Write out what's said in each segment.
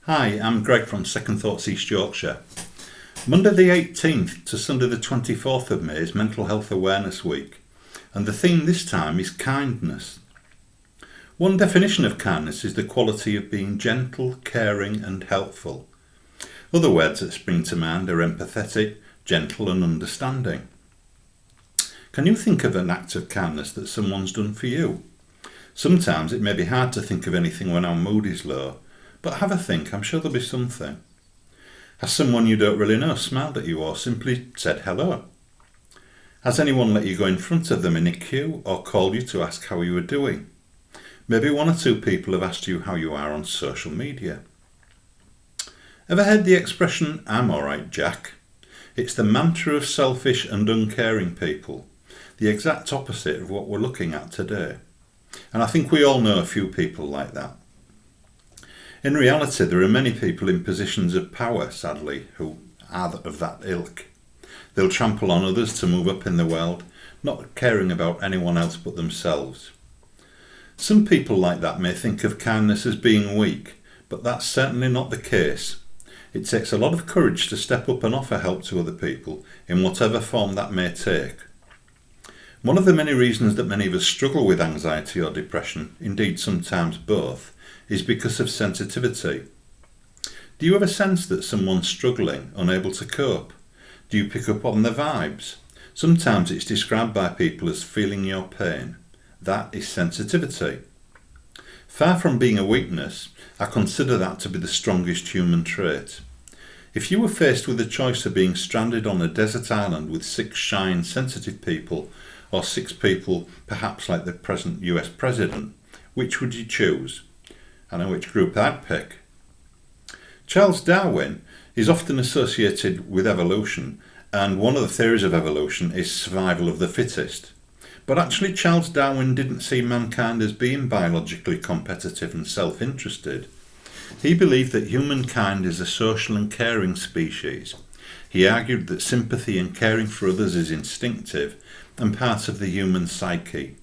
Hi, I'm Greg from Second Thoughts East Yorkshire. Monday the 18th to Sunday the 24th of May is Mental Health Awareness Week, and the theme this time is kindness. One definition of kindness is the quality of being gentle, caring and helpful. Other words that spring to mind are empathetic, gentle and understanding. Can you think of an act of kindness that someone's done for you? Sometimes it may be hard to think of anything when our mood is low, but have a think, I'm sure there'll be something. Has someone you don't really know smiled at you or simply said hello? Has anyone let you go in front of them in a queue or called you to ask how you were doing? Maybe one or two people have asked you how you are on social media. Ever heard the expression, I'm alright, Jack? It's the mantra of selfish and uncaring people, the exact opposite of what we're looking at today. And I think we all know a few people like that. In reality, there are many people in positions of power, sadly, who are of that ilk. They'll trample on others to move up in the world, not caring about anyone else but themselves. Some people like that may think of kindness as being weak, but that's certainly not the case. It takes a lot of courage to step up and offer help to other people, in whatever form that may take. One of the many reasons that many of us struggle with anxiety or depression, indeed sometimes both, is because of sensitivity. Do you ever sense that someone's struggling, unable to cope? Do you pick up on their vibes? Sometimes it's described by people as feeling your pain. That is sensitivity. Far from being a weakness, I consider that to be the strongest human trait. If you were faced with the choice of being stranded on a desert island with 6 shy and sensitive people, or 6 people perhaps like the present US President, which would you choose? I know which group I'd pick. Charles Darwin is often associated with evolution, and one of the theories of evolution is survival of the fittest. But actually Charles Darwin didn't see mankind as being biologically competitive and self-interested. He believed that humankind is a social and caring species. He argued that sympathy and caring for others is instinctive and part of the human psyche.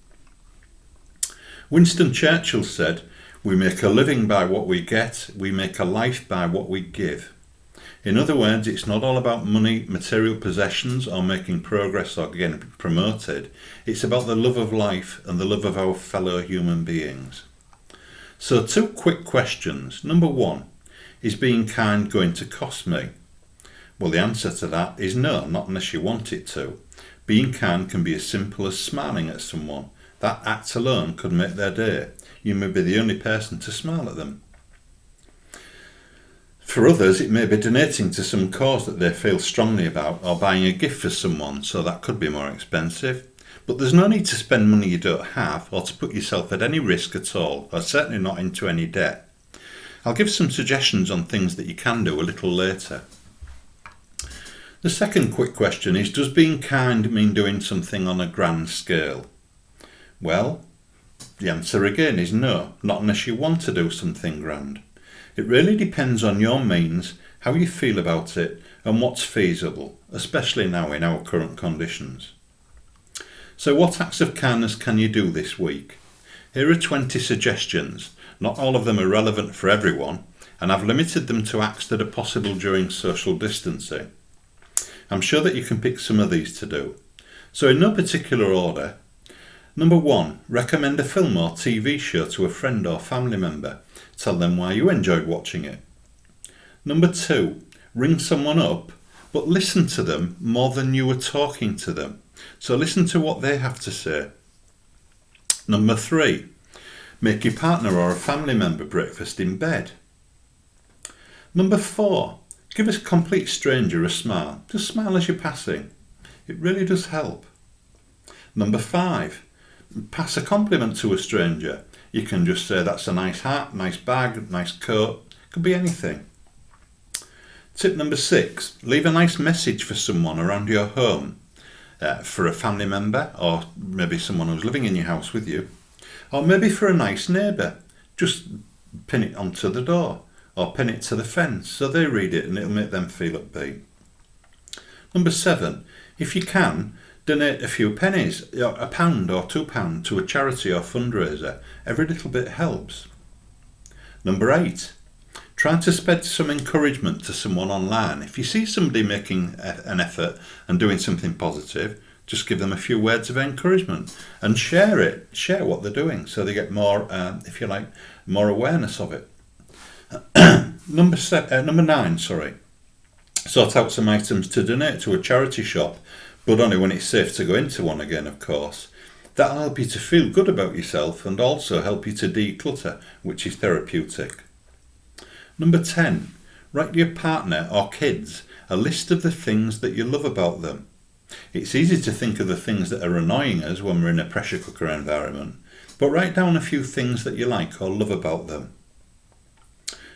Winston Churchill said, "We make a living by what we get, we make a life by what we give." In other words, it's not all about money, material possessions, or making progress or getting promoted. It's about the love of life and the love of our fellow human beings. So 2 quick questions. Number 1, is being kind going to cost me? Well, the answer to that is no, not unless you want it to. Being kind can be as simple as smiling at someone. That act alone could make their day. You may be the only person to smile at them. For others, it may be donating to some cause that they feel strongly about, or buying a gift for someone, so that could be more expensive. But there's no need to spend money you don't have, or to put yourself at any risk at all, or certainly not into any debt. I'll give some suggestions on things that you can do a little later. The second quick question is, does being kind mean doing something on a grand scale? Well, the answer again is no, not unless you want to do something grand. It really depends on your means, how you feel about it, and what's feasible, especially now in our current conditions. So what acts of kindness can you do this week? Here are 20 suggestions. Not all of them are relevant for everyone, and I've limited them to acts that are possible during social distancing. I'm sure that you can pick some of these to do. So in no particular order. Number 1, recommend a film or TV show to a friend or family member. Tell them why you enjoyed watching it. Number 2, ring someone up, but listen to them more than you were talking to them. So listen to what they have to say. Number 3, make your partner or a family member breakfast in bed. Number 4, give a complete stranger a smile. Just smile as you're passing. It really does help. Number 5, pass a compliment to a stranger. You can just say that's a nice hat, nice bag, nice coat. Could be anything. Tip number 6, leave a nice message for someone around your home. For a family member, or maybe someone who's living in your house with you. Or maybe for a nice neighbour. Just pin it onto the door, or pin it to the fence so they read it and it'll make them feel upbeat. Number 7, if you can, donate a few pennies, £1 or £2 to a charity or fundraiser. Every little bit helps. Number 8, Try to spread some encouragement to someone online. If you see somebody making an effort and doing something positive, just give them a few words of encouragement and share it. Share what they're doing so they get more, if you like, more awareness of it. Number 9, sort out some items to donate to a charity shop, but only when it's safe to go into one again, of course. That'll help you to feel good about yourself and also help you to declutter, which is therapeutic. Number 10, write to your partner or kids a list of the things that you love about them. It's easy to think of the things that are annoying us when we're in a pressure cooker environment, but write down a few things that you like or love about them.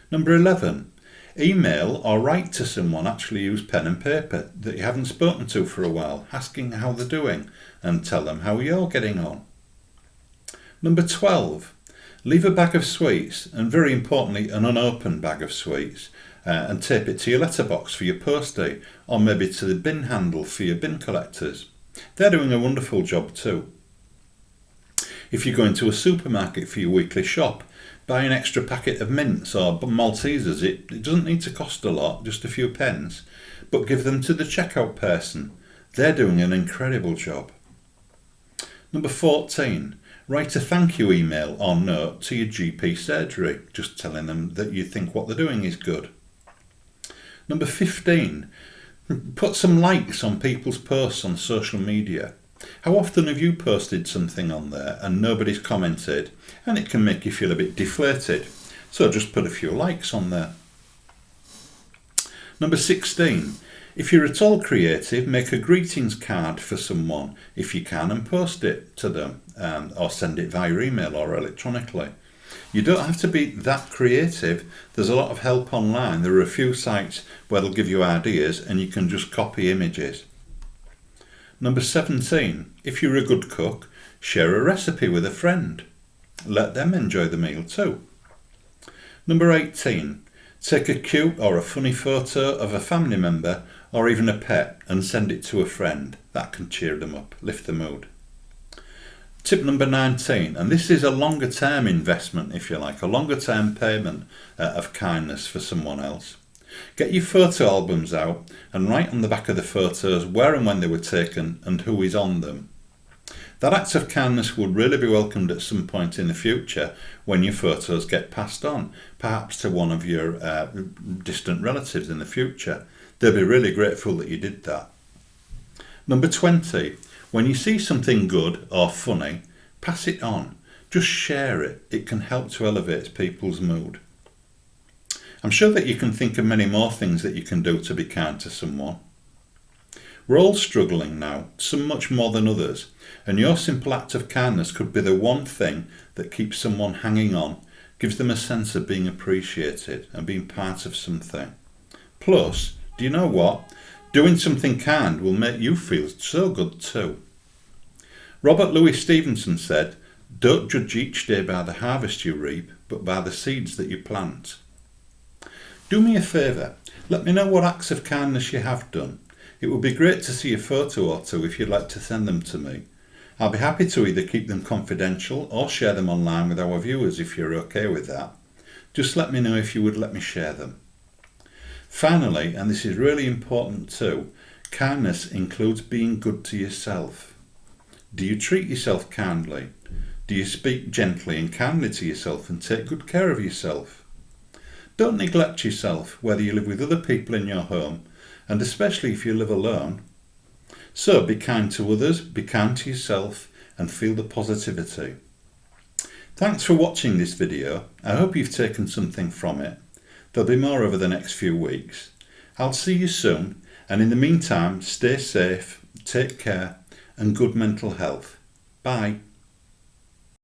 Number 11, email or write to someone, actually use pen and paper, that you haven't spoken to for a while, asking how they're doing and tell them how you're getting on. Number 12, leave a bag of sweets, and very importantly an unopened bag of sweets, and tape it to your letterbox for your postie, or maybe to the bin handle for your bin collectors. They're doing a wonderful job too. If you go into a supermarket for your weekly shop, buy an extra packet of mints or Maltesers. It doesn't need to cost a lot, just a few pence, but give them to the checkout person. They're doing an incredible job. Number 14, write a thank you email or note to your GP surgery, just telling them that you think what they're doing is good. Number 15, put some likes on people's posts on social media. How often have you posted something on there and nobody's commented, and it can make you feel a bit deflated? So just put a few likes on there. Number 16, if you're at all creative, make a greetings card for someone if you can and post it to them, or send it via email or electronically. You don't have to be that creative. There's a lot of help online. There are a few sites where they'll give you ideas and you can just copy images. Number 17, if you're a good cook, share a recipe with a friend. Let them enjoy the meal too. Number 18, take a cute or a funny photo of a family member or even a pet and send it to a friend. That can cheer them up, lift the mood. Tip number 19, and this is a longer term investment, if you like, a longer term payment of kindness for someone else. Get your photo albums out and write on the back of the photos where and when they were taken and who is on them. That act of kindness would really be welcomed at some point in the future when your photos get passed on, perhaps to one of your distant relatives in the future. They'll be really grateful that you did that. Number 20, when you see something good or funny, pass it on. Just share it. It can help to elevate people's mood. I'm sure that you can think of many more things that you can do to be kind to someone. We're all struggling now, some much more than others, and your simple act of kindness could be the one thing that keeps someone hanging on, gives them a sense of being appreciated and being part of something. Plus, do you know what? Doing something kind will make you feel so good too. Robert Louis Stevenson said, "Don't judge each day by the harvest you reap, but by the seeds that you plant." Do me a favour, let me know what acts of kindness you have done. It would be great to see a photo or two if you'd like to send them to me. I'll be happy to either keep them confidential or share them online with our viewers if you're okay with that. Just let me know if you would let me share them. Finally, and this is really important too, kindness includes being good to yourself. Do you treat yourself kindly? Do you speak gently and kindly to yourself and take good care of yourself? Don't neglect yourself, whether you live with other people in your home, and especially if you live alone. So be kind to others, be kind to yourself, and feel the positivity. Thanks for watching this video. I hope you've taken something from it. There'll be more over the next few weeks. I'll see you soon, and in the meantime, stay safe, take care, and good mental health. Bye.